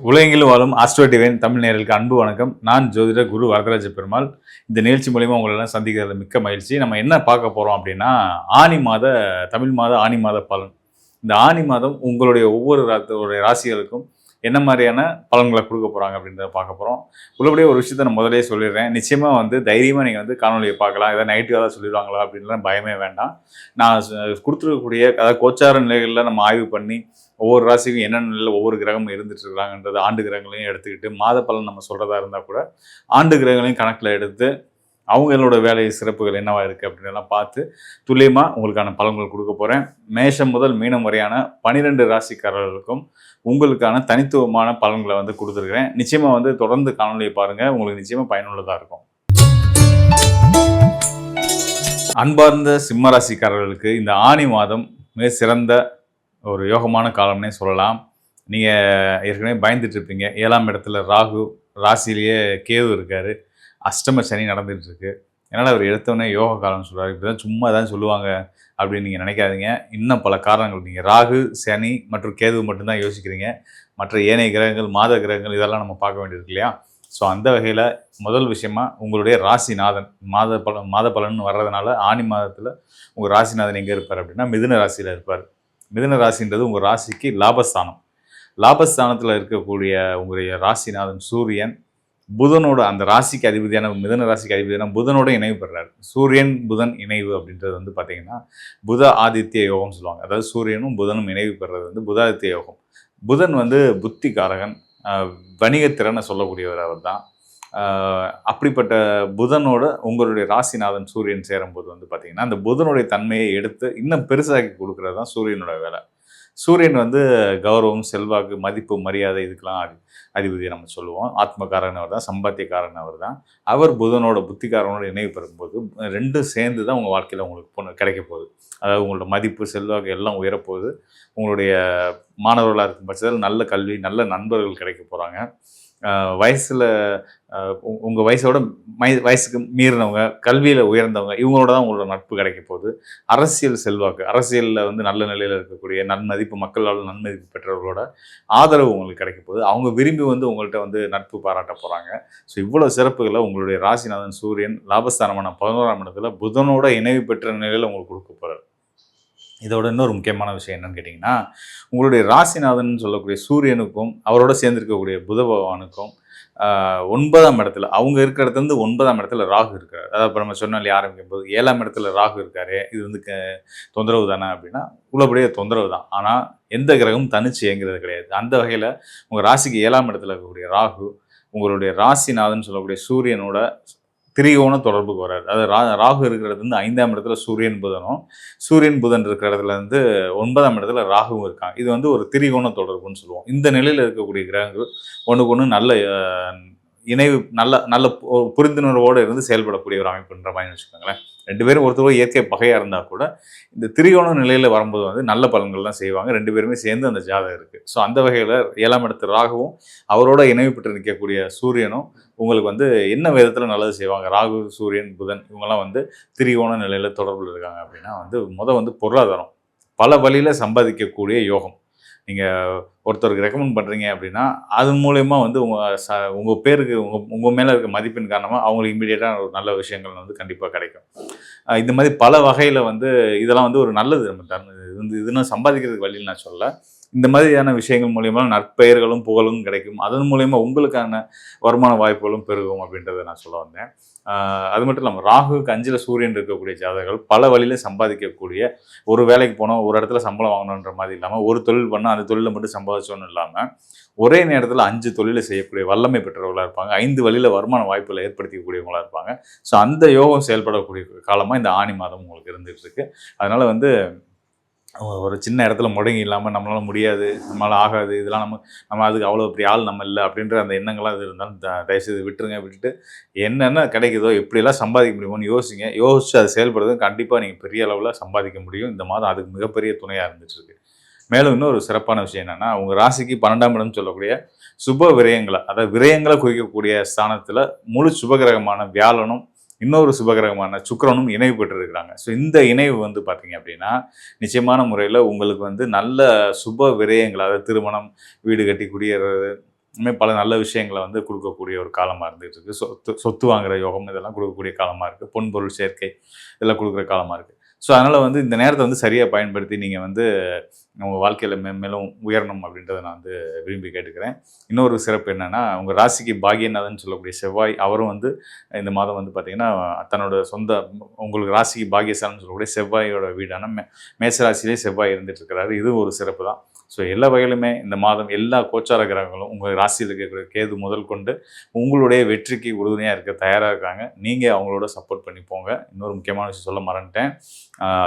உலகெங்கிலும் வாழும் astro divine Tamil நேயர்களுக்கு அன்பு வணக்கம். நான் ஜோதிடர் குரு வரதராஜ பெருமாள். இந்த நிகழ்ச்சி மூலிமா உங்களெல்லாம் சந்திக்கிறதுல மிக்க மகிழ்ச்சி. நம்ம என்ன பார்க்க போகிறோம் அப்படின்னா, தமிழ் மாத ஆனி மாத பலன். இந்த ஆனி மாதம் உங்களுடைய ஒவ்வொரு ராசிகளுக்கும் என்ன மாதிரியான பலன்களை கொடுக்க போகிறாங்க அப்படின்றத பார்க்க போகிறோம். உள்ளபடியே ஒரு விஷயத்த நான் முதலே சொல்லிடுறேன். நிச்சயமாக தைரியமாக நீங்கள் காணொலியை பார்க்கலாம். ஏதாவது நைட்டு ஏதாவது சொல்லிடுவாங்களா அப்படின்லாம் பயமே வேண்டாம். நான் கொடுத்துருக்கக்கூடிய அதாவது கோச்சார நிலைகளில் நம்ம ஆய்வு பண்ணி ஒவ்வொரு ராசிக்கும் என்னென்ன நிலையில் ஒவ்வொரு கிரகமும் இருந்துட்டு இருக்காங்கன்றது ஆண்டு கிரகங்களையும் எடுத்துக்கிட்டு மாத பலன் நம்ம சொல்கிறதா இருந்தால் கூட ஆண்டு கிரகங்களையும் கணக்கில் எடுத்து அவங்களோட வேலை சிறப்புகள் என்னவா இருக்குது அப்படின்றலாம் பார்த்து துல்லியமாக உங்களுக்கான பலன்கள் கொடுக்க போகிறேன். மேஷம் முதல் மீனம் வரையான 12 ராசிக்காரர்களுக்கும் உங்களுக்கான தனித்துவமான பலன்களை கொடுத்துருக்கிறேன். நிச்சயமாக தொடர்ந்து காணொலியை பாருங்கள், உங்களுக்கு நிச்சயமாக பயனுள்ளதாக இருக்கும். அன்பார்ந்த சிம்ம ராசிக்காரர்களுக்கு இந்த ஆனி மாதம் மிக சிறந்த ஒரு யோகமான காலம்னே சொல்லலாம். நீங்கள் ஏற்கனவே பயந்துட்டு இருப்பீங்க. 7ஆம் இடத்துல ராகு, ராசிலேயே கேது இருக்கார், அஷ்டம சனி நடந்துகிட்ருக்கு. அதனால் அவர் எடுத்தோடனே யோக காலம்னு சொல்கிறார். இப்படி தான் சும்மா தான் சொல்லுவாங்க அப்படின்னு நீங்கள் நினைக்காதீங்க. இன்னும் பல காரணங்கள், நீங்கள் ராகு, சனி மற்றும் கேது மட்டும்தான் யோசிக்கிறீங்க. மற்ற ஏனைய கிரகங்கள், மாத கிரகங்கள் இதெல்லாம் நம்ம பார்க்க வேண்டியிருக்கு இல்லையா? ஸோ அந்த வகையில் முதல் விஷயமா உங்களுடைய ராசிநாதன் மாத பலன் வர்றதுனால ஆனி மாதத்தில் உங்கள் ராசிநாதன் எங்கே இருப்பார் அப்படின்னா மிதுன ராசியில் இருப்பார். மிதுன ராசின்றது உங்கள் ராசிக்கு லாபஸ்தானம். லாபஸ்தானத்தில் இருக்கக்கூடிய உங்களுடைய ராசிநாதன் சூரியன் புதனோட, அந்த ராசிக்கு அதிபதியான மிதுன ராசிக்கு அதிபதியான புதனோட இணைவு பெறாரு. சூரியன் புதன் இணைவு அப்படின்றது பார்த்தீங்கன்னா புத ஆதித்ய யோகம்னு சொல்லுவாங்க. அதாவது சூரியனும் புதனும் இணைவு பெறது புதாதித்ய யோகம். புதன் புத்திகாரகன், வணிகத்திறனை சொல்லக்கூடியவர் அவர் தான். அப்படிப்பட்ட புதனோட உங்களுடைய ராசிநாதன் சூரியன் சேரும்போது பார்த்தீங்கன்னா அந்த புதனுடைய தன்மையை எடுத்து இன்னும் பெருசாக்கி கொடுக்கறது தான் சூரியனோட வேலை. சூரியன் கௌரவம், செல்வாக்கு, மதிப்பு, மரியாதை இதுக்கெல்லாம் அதிபதியை நம்ம சொல்லுவோம். ஆத்மகாரன் அவர் தான், சம்பாத்தியக்காரன் அவர் தான். அவர் புதனோட புத்திகாரனோட இணைவு பெறும்போது ரெண்டும் சேர்ந்து தான் உங்கள் வாழ்க்கையில் உங்களுக்கு கிடைக்க போகுது. அதாவது உங்களோட மதிப்பு, செல்வாக்கு எல்லாம் உயரப்போகுது. உங்களுடைய மாணவர்களாக இருக்கும் பட்சத்தில் நல்ல கல்வி, நல்ல நண்பர்கள் கிடைக்க போகிறாங்க. வயசில் உங்கள் வயசுக்கு மீறினவங்க, கல்வியில் உயர்ந்தவங்க, இவங்களோட தான் உங்களோட நட்பு கிடைக்க போகுது. அரசியல் செல்வாக்கு, அரசியலில் நல்ல நிலையில் இருக்கக்கூடிய நன்மதிப்பு, மக்களால் நன்மதிப்பு பெற்றவர்களோட ஆதரவு உங்களுக்கு கிடைக்க போகுது. அவங்க விரும்பி உங்கள்கிட்ட நட்பு பாராட்ட போகிறாங்க. ஸோ இவ்வளோ சிறப்புகளை உங்களுடைய ராசிநாதன் சூரியன் லாபஸ்தானமான 11ஆம் இடத்துல புதனோட இணைவு பெற்ற நிலையில் உங்களுக்கு கொடுக்க போகிறார். இதோட இன்னொரு முக்கியமான விஷயம் என்னன்னு கேட்டிங்கன்னா, உங்களுடைய ராசிநாதன் சொல்லக்கூடிய சூரியனுக்கும் அவரோட சேர்ந்துருக்கக்கூடிய புத பகவானுக்கும் 9ஆம் இடத்துல, அவங்க இருக்கிற இடத்துல 9ஆம் இடத்துல ராகு இருக்கார். அதாவது இப்போ நம்ம சொன்னாலே ஆரம்பிக்கும் போது 7ஆம் இடத்துல ராகு இருக்காரு, இது தொந்தரவு தானே அப்படின்னா உள்ளபடியே தொந்தரவு தான். ஆனால் எந்த கிரகமும் தனிச்சு இயங்குறது கிடையாது. அந்த வகையில் உங்கள் ராசிக்கு 7ஆம் இடத்துல இருக்கக்கூடிய ராகு உங்களுடைய ராசிநாதன் சொல்லக்கூடிய சூரியனோட திரிகோண தொடர்புக்கு வராது. அதாவது ராகு இருக்கிறது 5ஆம் இடத்துல சூரியன் புதனும், சூரியன் புதன் இருக்கிற இடத்துல 9ஆம் இடத்துல ராகுவும் இருக்காங்க. இது ஒரு திரிகோண தொடர்புன்னு சொல்லுவோம். இந்த நிலையில் இருக்கக்கூடிய கிரகங்கள் ஒன்றுக்கு ஒன்று நல்ல இணைவு, நல்ல நல்ல புரிந்துணர்வோடு இருந்து செயல்படக்கூடிய ஒரு அமைப்புன்ற மாதிரி வச்சுக்கோங்களேன். 2 பேரும் ஒருத்தர் இயற்கை பகையாக இருந்தால் கூட இந்த திரிகோண நிலையில் வரும்போது நல்ல பலன்கள் தான் செய்வாங்க. 2 பேருமே சேர்ந்து அந்த ஜாதகம் இருக்குது. ஸோ அந்த வகையில் 7ஆம் இடத்து ராகுவும் அவரோட இணைவு பெற்று நிற்கக்கூடிய சூரியனும் உங்களுக்கு என்ன விதத்தில் நல்லது செய்வாங்க. ராகு, சூரியன், புதன் இவங்கெல்லாம் திரிகோண நிலையில் தொடர்பில் இருக்காங்க அப்படின்னா பொருளாதாரம், பல வழியில் சம்பாதிக்கக்கூடிய யோகம். நீங்கள் ஒருத்தருக்கு ரெக்கமெண்ட் பண்ணுறீங்க அப்படின்னா அது மூலயமா உங்கள் பேருக்கு உங்கள் மேலே இருக்க மதிப்பின் காரணமாக அவங்களுக்கு இமீடியட்டாக ஒரு நல்ல விஷயங்கள் கண்டிப்பாக கிடைக்கும். இந்த மாதிரி பல வகையில் இதெல்லாம் ஒரு நல்லது நம்ம இதுன்னு சம்பாதிக்கிறதுக்கு வழியில் நான் சொல்ல. இந்த மாதிரியான விஷயங்கள் மூலயமா நற்பெயர்களும் புகழும் கிடைக்கும். அதன் மூலயமா உங்களுக்கான வருமான வாய்ப்புகளும் பெருகும் அப்படின்றத நான் சொல்ல வந்தேன். அது மட்டும் இல்லாமல் ராகுக்கு 5ல் சூரியன் இருக்கக்கூடிய ஜாதகங்கள் பல வழியில் சம்பாதிக்கக்கூடிய, ஒரு வேலைக்கு போனோம், ஒரு இடத்துல சம்பளம் வாங்கணுன்ற மாதிரி இல்லாமல், ஒரு தொழில் பண்ணால் அந்த தொழிலை மட்டும் சம்பாதிச்சோன்னு இல்லாமல் ஒரே நேரத்தில் 5 தொழிலை செய்யக்கூடிய வல்லமை பெற்றவர்களாக இருப்பாங்க. 5 வழியில் வருமான வாய்ப்புகளை ஏற்படுத்திக்கக்கூடியவங்களாக இருப்பாங்க. ஸோ அந்த யோகம் செயல்படக்கூடிய காலமாக இந்த ஆனி மாதம் உங்களுக்கு இருந்துகிட்டு இருக்கு. அதனால் ஒரு சின்ன இடத்துல முடங்கி இல்லாமல் நம்மளால் முடியாது, நம்மளால் ஆகாது, இதெல்லாம் நம்ம அதுக்கு அவ்வளோ பெரிய ஆள் நம்ம இல்லை அப்படின்ற அந்த எண்ணங்கள்லாம் இது இருந்தாலும் தயவுசெய்து விட்டுட்டு என்னென்ன கிடைக்குதோ எப்படியெல்லாம் சம்பாதிக்க முடியுமோன்னு யோசிச்சு அதை செயல்படுறது கண்டிப்பாக நீங்கள் பெரிய அளவில் சம்பாதிக்க முடியும். இந்த மாதம் அதுக்கு மிகப்பெரிய துணையாக இருந்துகிட்ருக்கு. மேலும் இன்னொரு சிறப்பான விஷயம் என்னென்னா, உங்கள் ராசிக்கு 12ஆம் இடம் சொல்லக்கூடிய சுப விரயங்களை, அதாவது விரயங்களை குறிக்கக்கூடிய ஸ்தானத்தில் முழு சுபகிரகமான வியாழனும் இன்னொரு சுபகிரகமான சுக்கிரனும் இணைவு பெற்றிருக்கிறாங்க. ஸோ இந்த இணைவு பார்த்தீங்க அப்படின்னா நிச்சயமான முறையில் உங்களுக்கு நல்ல சுப விரயங்கள், அதாவது திருமணம், வீடு கட்டி குடியேறது, இன்னும் பல நல்ல விஷயங்கள வந்து குடுக்கக்கூடிய ஒரு காலமா இருந்துட்டு இருக்கு. சொத்து சொத்து வாங்குற யோகம் இதெல்லாம் குடுக்கக்கூடிய காலமா இருக்கு. பொன் பொருள் சேர்க்கை இதெல்லாம் குடுக்குற காலமா இருக்கு. ஸோ, அதனால வந்து இந்த நேரத்த வந்து சரியா பயன்படுத்தி நீங்க வந்து உங்க வாழ்க்கையில மேன்மேலும் உயரணும் அப்படின்றத நான் வந்து விரும்பி கேட்டுக்கிறேன். இன்னொரு சிறப்பு என்னன்னா, உங்க ராசிக்கு பாக்கியநாதன் சொல்லக்கூடிய செவ்வாய், அவரும் வந்து இந்த மாதம் வந்து பார்த்தீங்கன்னா, தன்னோட சொந்த உங்களுக்கு ராசிக்கு பாக்கியஸ்தானம்னு சொல்லக்கூடிய செவ்வாயோட வீடான மேச ராசியிலே செவ்வாய் இருந்துட்டு இருக்கிறாரு. இதுவும் ஒரு சிறப்பு தான். ஸோ, எல்லா வகையிலுமே இந்த மாதம் எல்லா கோச்சார கிரகங்களும் உங்க ராசியில இருக்கக்கூடிய கேது முதல் கொண்டு உங்களுடைய வெற்றிக்கு உறுதுணையா இருக்க தயாரா இருக்காங்க. நீங்க அவங்களோட சப்போர்ட் பண்ணி போங்க. இன்னொரு முக்கியமான விஷயம் சொல்ல மறந்துட்டேன்.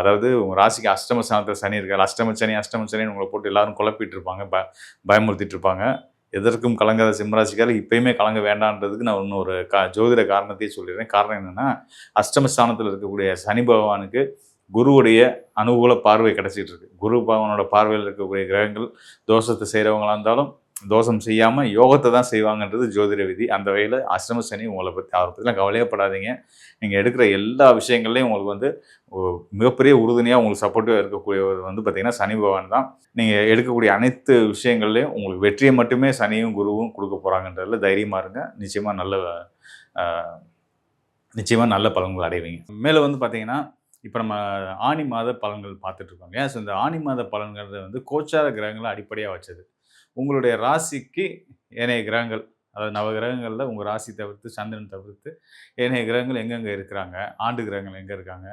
அதாவது உங்க ராசிக்கு அஷ்டம ஸ்தானத்துல சனி இருக்காரு. அஷ்டம சனின்னு உங்கள போட்டு எல்லாரும் குழப்பிட்டு இருப்பாங்க. பயமுறுத்திட்டு இருப்பாங்க. எதற்கும் கலங்காத சிம்மராசிக்காரர் இப்பயுமே கலங்க வேண்டான்றதுக்கு நான் இன்னொரு ஜோதிட காரணத்தையே சொல்லிடுறேன். காரணம் என்னன்னா, அஷ்டம ஸ்தானத்துல இருக்கக்கூடிய சனி பகவானுக்கு குருவுடைய அனுகூல பார்வை கிடைச்சிட்டு இருக்கு. குரு பகவானோட பார்வையில் இருக்கக்கூடிய கிரகங்கள் தோஷத்தை செய்கிறவங்களா இருந்தாலும் தோஷம் செய்யாமல் யோகத்தை தான் செய்வாங்கன்றது ஜோதிட விதி. அந்த வகையில் அஷ்டம சனி உங்களை பற்றி அவரை பற்றிலாம் கவலையப்படாதீங்க. நீங்கள் எடுக்கிற எல்லா விஷயங்கள்லையும் உங்களுக்கு வந்து மிகப்பெரிய உறுதுணையாக உங்களுக்கு சப்போர்ட்டிவாக இருக்கக்கூடியவர் வந்து பார்த்திங்கன்னா சனி பகவான் தான். நீங்கள் எடுக்கக்கூடிய அனைத்து விஷயங்கள்லையும் உங்களுக்கு வெற்றியை மட்டுமே சனியும் குருவும் கொடுக்க போகிறாங்கன்றதுல தைரியமாக இருங்க. நிச்சயமாக நல்ல பலன்கள் அடைவீங்க. மேலே வந்து பார்த்திங்கன்னா இப்போ நம்ம ஆனி மாத பலன்கள் பார்த்துட்ருக்கோம் இல்லையா? ஸோ இந்த ஆனி மாத பலன்கிறது வந்து கோச்சார கிரகங்களை அடிப்படையாக வச்சது. உங்களுடைய ராசிக்கு ஏனைய கிரகங்கள், அதாவது நவ கிரகங்களில் உங்கள் ராசி தவிர்த்து, சந்திரன் தவிர்த்து ஏனைய கிரகங்கள் எங்கெங்கே இருக்கிறாங்க, ஆண்டு கிரகங்கள் எங்கே இருக்காங்க,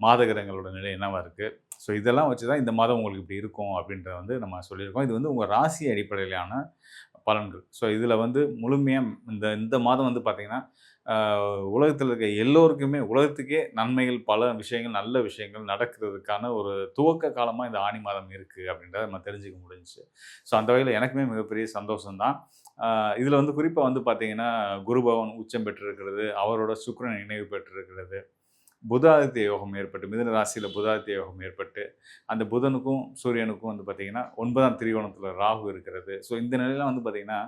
மாத கிரகங்களோட நிலை என்னவா இருக்குது. ஸோ இதெல்லாம் வச்சு தான் இந்த மாதம் உங்களுக்கு இப்படி இருக்கும் அப்படின்றத வந்து நம்ம சொல்லியிருக்கோம். இது வந்து உங்கள் ராசி அடிப்படையிலான பலன்கள். ஸோ இதில் வந்து முழுமையாக இந்த இந்த மாதம் வந்து பார்த்திங்கன்னா, உலகத்தில் இருக்க எல்லோருக்குமே உலகத்துக்கே நன்மைகள் பல விஷயங்கள் நல்ல விஷயங்கள் நடக்கிறதுக்கான ஒரு துவக்க காலமாக இந்த ஆனி மாதம் இருக்குது அப்படின்றத நம்ம தெரிஞ்சுக்க முடிஞ்சுச்சு. ஸோ அந்த வகையில் எனக்குமே மிகப்பெரிய சந்தோஷம்தான். இதில் வந்து குறிப்பாக வந்து பார்த்திங்கன்னா, குரு பகவான் உச்சம் பெற்றிருக்கிறது, அவரோட சுக்கிரன் இணைவு பெற்றிருக்கிறது, புதாதித்ய யோகம் ஏற்பட்டு மிதுன ராசியில் புதாதித்ய யோகம் ஏற்பட்டு அந்த புதனுக்கும் சூரியனுக்கும் வந்து பார்த்திங்கன்னா 9ஆம் திரிகோணத்தில் ராகு இருக்கிறது. ஸோ இந்த நிலையில் வந்து பார்த்திங்கன்னா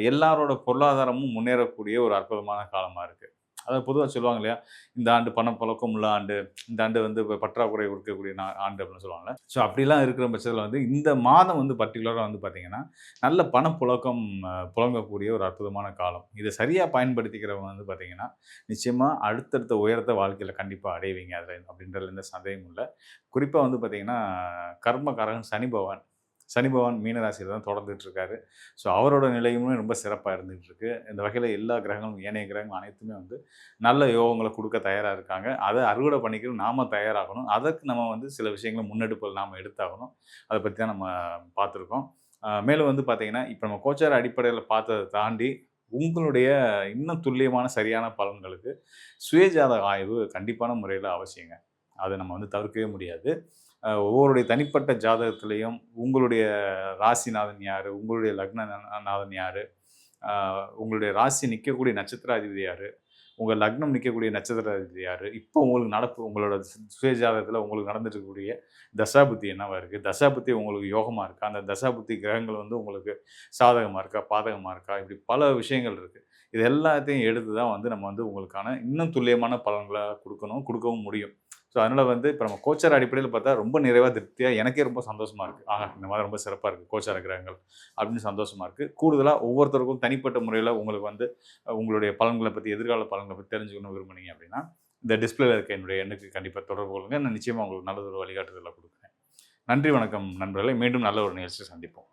எல்லாரோட பொருளாதாரமும் முன்னேறக்கூடிய ஒரு அற்புதமான காலமாக இருக்குது. அதாவது பொதுவாக சொல்லுவாங்க இல்லையா, இந்த ஆண்டு பணப்புழக்கம் உள்ள ஆண்டு, இந்த ஆண்டு வந்து பற்றாக்குறை இருக்கக்கூடிய ஆண்டு அப்படின்னு சொல்லுவாங்கல்ல. ஸோ அப்படிலாம் இருக்கிற பட்சத்தில் வந்து இந்த மாதம் வந்து பர்டிகுலராக வந்து பார்த்திங்கன்னா நல்ல பணப்புழக்கம் புழங்கக்கூடிய ஒரு அற்புதமான காலம். இதை சரியாக பயன்படுத்திக்கிறவங்க வந்து பார்த்திங்கன்னா நிச்சயமாக அடுத்தடுத்த உயரத்தை வாழ்க்கையில் கண்டிப்பாக அடைவீங்க அதில் அப்படின்றதுல எந்த சந்தேகமும் இல்லை. குறிப்பாக வந்து பார்த்திங்கன்னா கர்மகாரகன் சனி பகவான் மீனராசியில் தான் தொடர்ந்துட்டு இருக்காரு. ஸோ அவரோட நிலையுமே ரொம்ப சிறப்பாக இருந்துகிட்டு இருக்கு. இந்த வகையில் எல்லா கிரகங்களும் ஏனைய கிரகங்கள் அனைத்துமே வந்து நல்ல யோகங்களை கொடுக்க தயாராக இருக்காங்க. அதை அறுவடை பண்ணிக்க நாம தயாராகணும். அதற்கு நம்ம வந்து சில விஷயங்களை முன்னெடுப்புகள் நாம் எடுத்தாகணும். அதை பற்றி தான் நம்ம பார்த்துருக்கோம். மேலும் வந்து பார்த்திங்கன்னா இப்போ நம்ம கோச்சார அடிப்படையில் பார்த்ததை தாண்டி உங்களுடைய இன்னும் துல்லியமான சரியான பலன்களுக்கு சுயஜாதக ஆய்வு கண்டிப்பான முறையில் அவசியங்க. அதை நம்ம வந்து தவிர்க்கவே முடியாது. ஒவ்வொருடைய தனிப்பட்ட ஜாதகத்திலையும் உங்களுடைய ராசிநாதன் யார், உங்களுடைய லக்ன நாதன் யார், உங்களுடைய ராசி நிற்கக்கூடிய நட்சத்திராதிபதி யார், உங்கள் லக்னம் நிற்கக்கூடிய நட்சத்திராதிபதி யார், இப்போ உங்களுக்கு உங்களோட சுயஜாதகத்தில் உங்களுக்கு நடந்துட்டு இருக்கக்கூடிய தசாபுத்தி என்னவா இருக்குது, தசாபுத்தி உங்களுக்கு யோகமாக இருக்கா, அந்த தசாபுத்தி கிரகங்கள் வந்து உங்களுக்கு சாதகமாக இருக்கா, பாதகமாக இருக்கா, இப்படி பல விஷயங்கள் இருக்குது. இது எல்லாத்தையும் எடுத்து தான் வந்து நம்ம வந்து உங்களுக்கான இன்னும் துல்லியமான பலன்களை கொடுக்கவும் முடியும். ஸோ அதனால் வந்து இப்போ நம்ம கோச்சார அடிப்படையில் பார்த்தா ரொம்ப நிறைவாக திருப்தியாக எனக்கே ரொம்ப சந்தோஷமாக இருக்குது. இந்த மாதிரி ரொம்ப சிறப்பாக இருக்குது கோச்சார கிரகங்கள் அப்படின்னு சந்தோஷமாக இருக்குது. கூடுதலாக ஒவ்வொருத்தருக்கும் தனிப்பட்ட முறையில் உங்களுக்கு வந்து உங்களுடைய பலன்களை பற்றி எதிர்கால பலன்களை பற்றி தெரிஞ்சுக்கணும் விரும்புனீங்க அப்படின்னா இந்த டிஸ்பிளேல இருக்க என்னுடைய எண்ணுக்கு கண்டிப்பாக தொடர்பு கொள்ளுங்கள். நான் நிச்சயமாக உங்களுக்கு நல்ல ஒரு வழிகாட்டுதலை கொடுக்குறேன். நன்றி, வணக்கம் நண்பர்களே. மீண்டும் நல்ல ஒரு நிகழ்ச்சியை சந்திப்போம்.